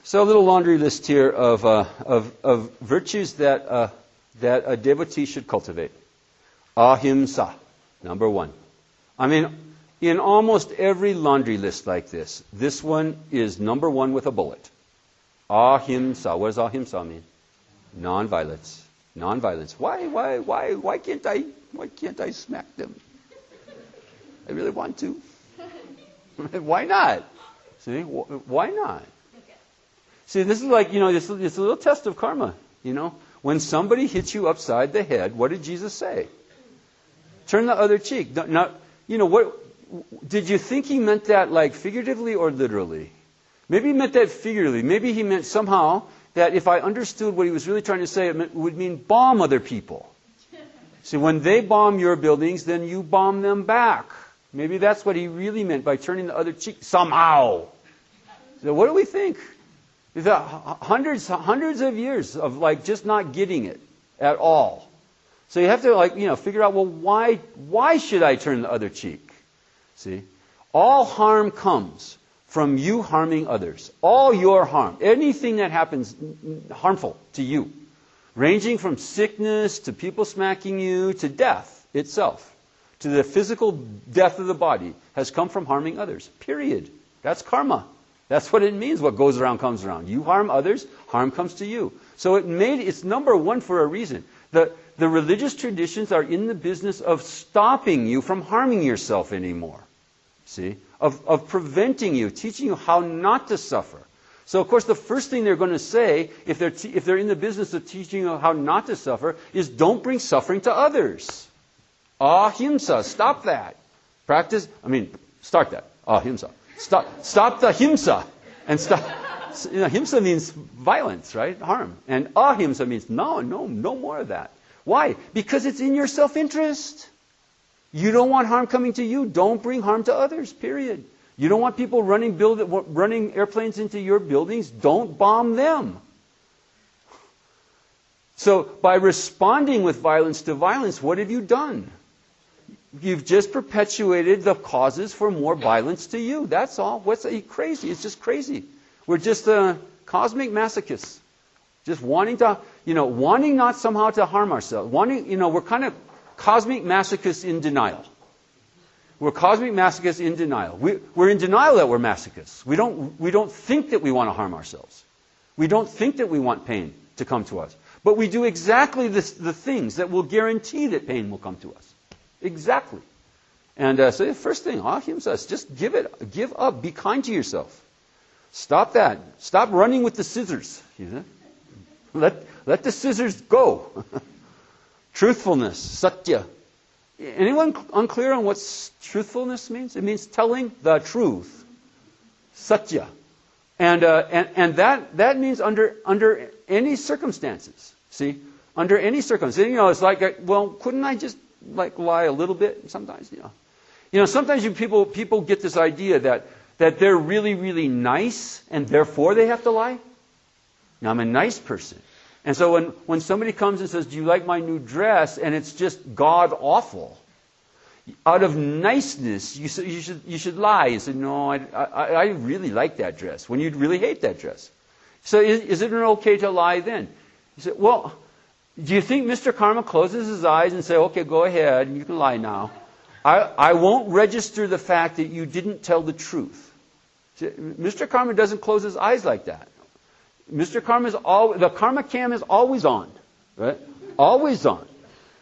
So a little laundry list here of virtues that a devotee should cultivate. Ahimsa, number one. I mean, in almost every laundry list like this one is number one with a bullet. Ahimsa. What does ahimsa mean? Non-violence. Non-violence. Why can't I smack them? I really want to. Why not? See, why not? See, this is like, it's a little test of karma, When somebody hits you upside the head, what did Jesus say? Turn the other cheek. Now, what did you think he meant that like figuratively or literally? Maybe he meant that figuratively. Maybe he meant somehow that if I understood what he was really trying to say, it would mean bomb other people. See, when they bomb your buildings, then you bomb them back. Maybe that's what he really meant by turning the other cheek somehow. So what do we think? Hundreds of years of like just not getting it at all. So you have to figure out, well, why should I turn the other cheek? See? All harm comes from you harming others. All your harm. Anything that happens harmful to you. Ranging from sickness to people smacking you to death itself. To the physical death of the body has come from harming others. Period. That's karma. That's what it means. What goes around comes around. You harm others, harm comes to you. So it's number one for a reason. The religious traditions are in the business of stopping you from harming yourself anymore. See? Of preventing you, teaching you how not to suffer. So, of course, the first thing they're going to say, if they're in the business of teaching you how not to suffer, is don't bring suffering to others. Ahimsa, stop that. Start that. Ahimsa. Stop the himsa. And stop. Himsa means violence, right? Harm. And ahimsa means no more of that. Why? Because it's in your self-interest. You don't want harm coming to you. Don't bring harm to others, period. You don't want people running airplanes into your buildings. Don't bomb them. So by responding with violence to violence, what have you done? You've just perpetuated the causes for more violence to you. That's all. What's crazy? It's just crazy. We're just cosmic masochists. Just wanting not somehow to harm ourselves. We're kind of cosmic masochists in denial. We're cosmic masochists in denial. We're in denial that we're masochists. We don't think that we want to harm ourselves. We don't think that we want pain to come to us. But we do exactly the things that will guarantee that pain will come to us. Exactly. And so the first thing, ahimsa, just give up. Be kind to yourself. Stop that. Stop running with the scissors. Let the scissors go. Truthfulness, satya. Anyone unclear on what truthfulness means? It means telling the truth. Satya. And that means under any circumstances. See? Under any circumstances. It's like, couldn't I just lie a little bit sometimes? Sometimes people get this idea that they're really, really nice and therefore they have to lie. Now, I'm a nice person. And so when somebody comes and says, do you like my new dress? And it's just god-awful. Out of niceness, you should lie and say, no, I really like that dress, when you really hate that dress. So is it okay to lie then? You say, well, do you think Mr. Karma closes his eyes and says, okay, go ahead, you can lie now. I won't register the fact that you didn't tell the truth. See, Mr. Karma doesn't close his eyes like that. Mr. Karma the karma cam is always on, right? Always on.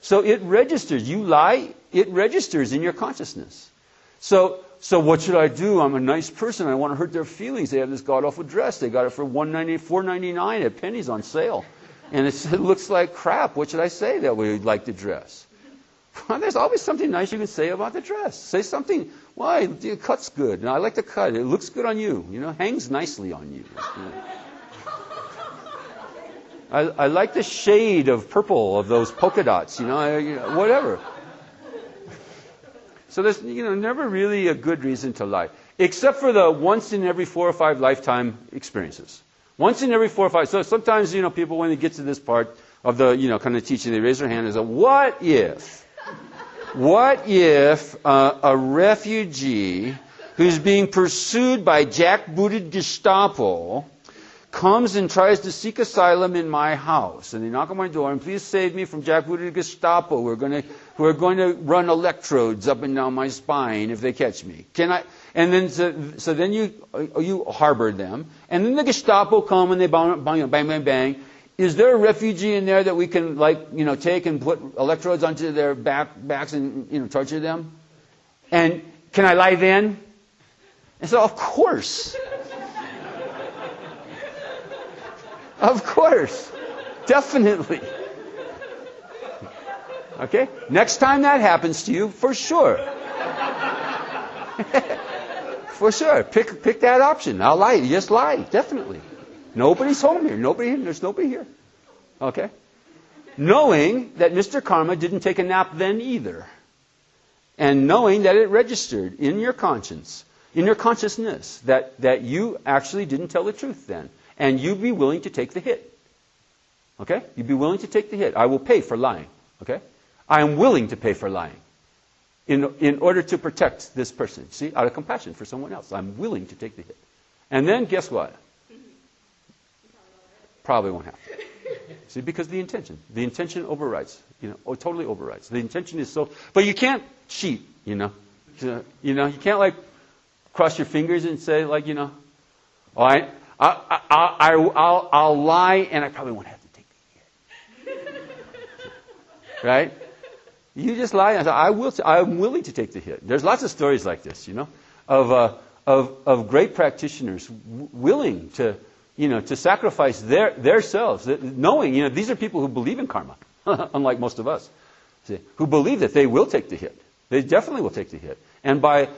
So it registers. You lie, it registers in your consciousness. So what should I do? I'm a nice person. I want to hurt their feelings. They have this god-awful dress. They got it for $4.99 at Penny's on sale. And it looks like crap. What should I say that we like the dress? Well, there's always something nice you can say about the dress. Say something, why, the cut's good. And I like the cut. It looks good on you. Hangs nicely on you. I like the shade of purple of those polka dots, whatever. So there's, never really a good reason to lie. Except for the once in every 4 or 5 lifetime experiences. Once in every 4 or 5. So sometimes, people, when they get to this part of the, kind of teaching, they raise their hand and say, what if a refugee who's being pursued by jackbooted Gestapo comes and tries to seek asylum in my house, and they knock on my door, and please save me from jackbooted Gestapo who are going to run electrodes up and down my spine if they catch me. Can I? And then so then you harbor them, and then the Gestapo come and they bang, bang, bang, bang. Is there a refugee in there that we can take and put electrodes onto their backs and torture them? And can I lie then? And so of course. Of course. Definitely. Okay? Next time that happens to you, for sure. For sure. Pick that option. I'll lie. Just lie. Definitely. Nobody's home here. There's nobody here. Okay? Knowing that Mr. Karma didn't take a nap then either. And knowing that it registered in your conscience, in your consciousness, that you actually didn't tell the truth then. And you'd be willing to take the hit. Okay? You'd be willing to take the hit. I will pay for lying. Okay? I am willing to pay for lying. In order to protect this person. See? Out of compassion for someone else. I'm willing to take the hit. And then, guess what? Probably won't happen. See? Because the intention overrides. Totally overrides. The intention is so... But you can't cheat, You can't, cross your fingers and say, I'll lie and I probably won't have to take the hit. Right? You just lie and say, I'm willing to take the hit. There's lots of stories like this, of great practitioners willing to sacrifice their selves, knowing, these are people who believe in karma, unlike most of us, who believe that they will take the hit. They definitely will take the hit. And by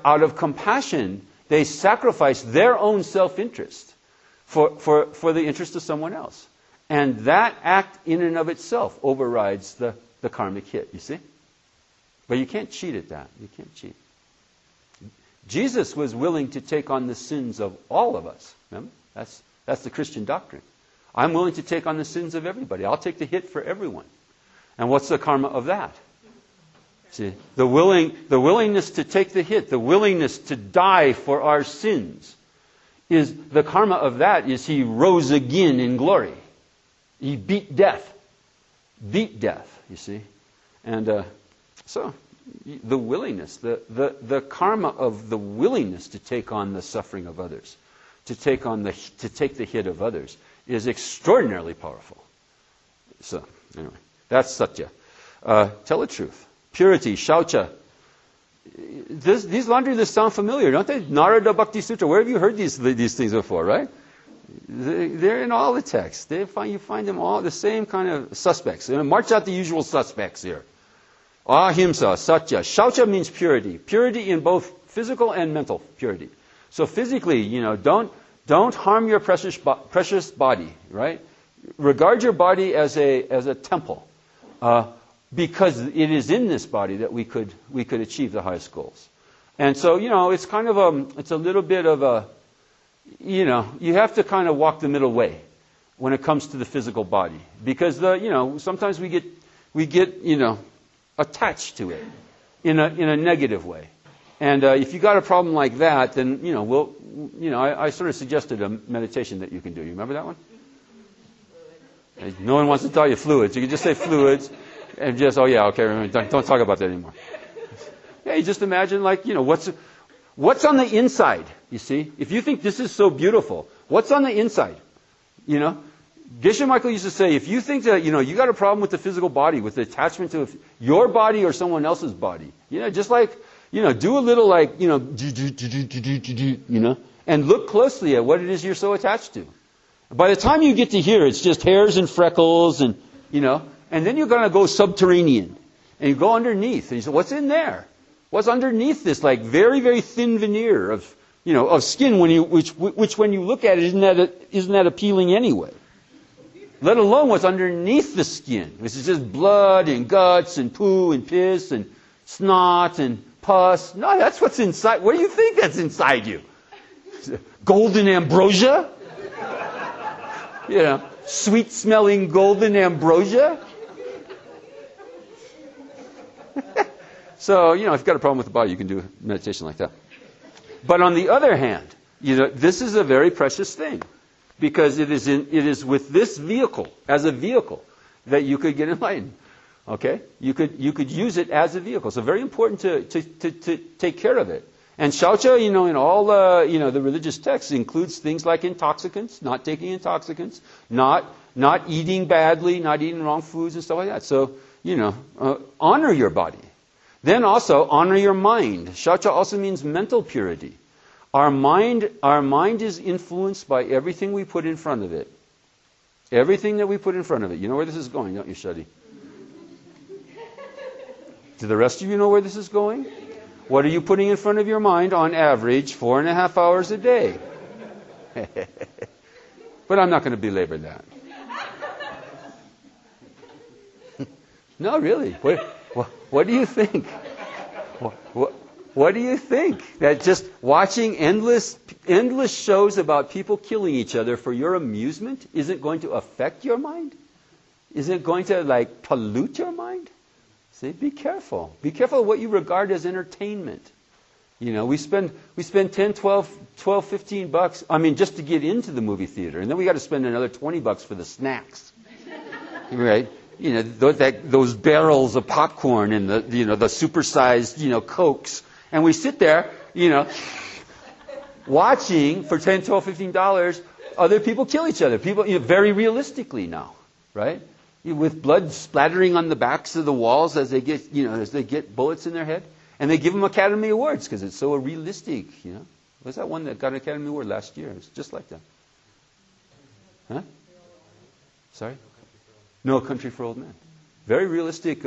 out of compassion, they sacrifice their own self-interest for the interest of someone else. And that act in and of itself overrides the karmic hit, you see? But you can't cheat at that. You can't cheat. Jesus was willing to take on the sins of all of us. Remember? That's the Christian doctrine. I'm willing to take on the sins of everybody. I'll take the hit for everyone. And what's the karma of that? See, the willingness to take the hit, the willingness to die for our sins, is the karma of that is he rose again in glory. He beat death. Beat death, you see. And so the willingness, the karma of the willingness to take on the suffering of others, to take the hit of others, is extraordinarily powerful. So, anyway, that's satya. Tell the truth. Purity, shaucha. These laundry lists sound familiar, don't they? Narada Bhakti Sutra. Where have you heard these things before, right? They're in all the texts. You find them all, the same kind of suspects. March out the usual suspects here. Ahimsa, satya. Shaucha means purity. Purity in both physical and mental purity. So physically, don't harm your precious body, right? Regard your body as a temple. Because it is in this body that we could achieve the highest goals. And so, it's kind of it's a little bit of a, you have to kind of walk the middle way when it comes to the physical body. Because sometimes we get attached to it in a negative way. And if you got a problem like that, then, I sort of suggested a meditation that you can do. You remember that one? No one wants to tell you fluids. You can just say fluids. And just, don't talk about that anymore. Yeah, you just imagine, what's on the inside, you see? If you think this is so beautiful, what's on the inside? Geshe Michael used to say, if you think that, you got a problem with the physical body, with the attachment to your body or someone else's body, just do a little and look closely at what it is you're so attached to. By the time you get to here, it's just hairs and freckles and, and then you're going to go subterranean. And you go underneath. And you say, what's in there? What's underneath this, very, very thin veneer of skin, which when you look at it, isn't that appealing anyway? Let alone what's underneath the skin, which is just blood and guts and poo and piss and snot and pus. No, that's what's inside. What do you think that's inside you? Golden ambrosia? Sweet-smelling golden ambrosia? So, if you've got a problem with the body, you can do meditation like that. But on the other hand, this is a very precious thing. Because it is with this vehicle, as a vehicle, that you could get enlightened. Okay? You could use it as a vehicle. So very important to take care of it. And shaucha, in all the religious texts includes things like intoxicants, not taking intoxicants, not eating badly, not eating wrong foods and stuff like that. So, honor your body. Then also honor your mind. Shaucha also means mental purity. Our mind is influenced by everything we put in front of it. Everything that we put in front of it. You know where this is going, don't you, Shadi? Do the rest of you know where this is going? What are you putting in front of your mind on average 4.5 hours a day? But I'm not going to belabor that. No, really. What do you think? What do you think? That just watching endless shows about people killing each other for your amusement isn't going to affect your mind? Isn't going to pollute your mind? See, be careful. Be careful of what you regard as entertainment. We spend 10, 12, 15 bucks, just to get into the movie theater. And then we got to spend another 20 bucks for the snacks. Right? Those barrels of popcorn and the supersized, Cokes. And we sit there, watching for $10, $12, $15 other people kill each other. People, very realistically now, right? With blood splattering on the backs of the walls as they get bullets in their head. And they give them Academy Awards because it's so realistic, Was that one that got an Academy Award last year? It was just like that. Huh? Sorry? No Country for Old Men. Very realistic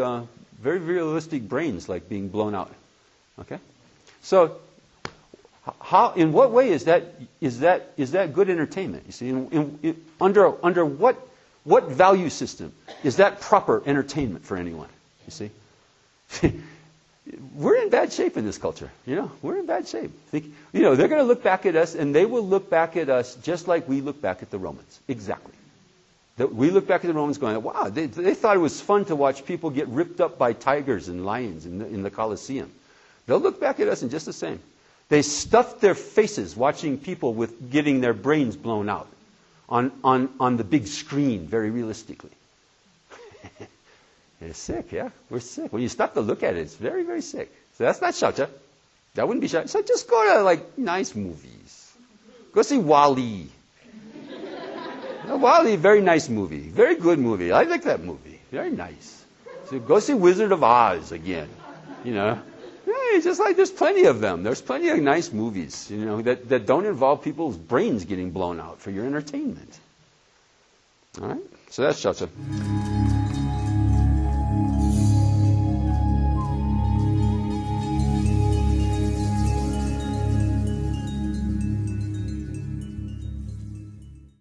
brains being blown out. Okay? So, in what way is that good entertainment? You see, under what value system is that proper entertainment for anyone? You see, we're in bad shape in this culture. We're in bad shape. They're going to look back at us, and they will look back at us just like we look back at the Romans. Exactly. We look back at the Romans going, wow, they thought it was fun to watch people get ripped up by tigers and lions in the Colosseum. They'll look back at us and just the same. They stuffed their faces watching people getting their brains blown out on the big screen, very realistically. It's sick, yeah? We're sick. When you stop to look at it, it's very, very sick. So that's not shaucha. That wouldn't be shaucha. So just go to, nice movies. Go see Wall-E. Wall-E, very nice movie. Very good movie. I like that movie. Very nice. So go see Wizard of Oz again. Yeah, it's just there's plenty of them. There's plenty of nice movies, that don't involve people's brains getting blown out for your entertainment. All right? So that's shaucha.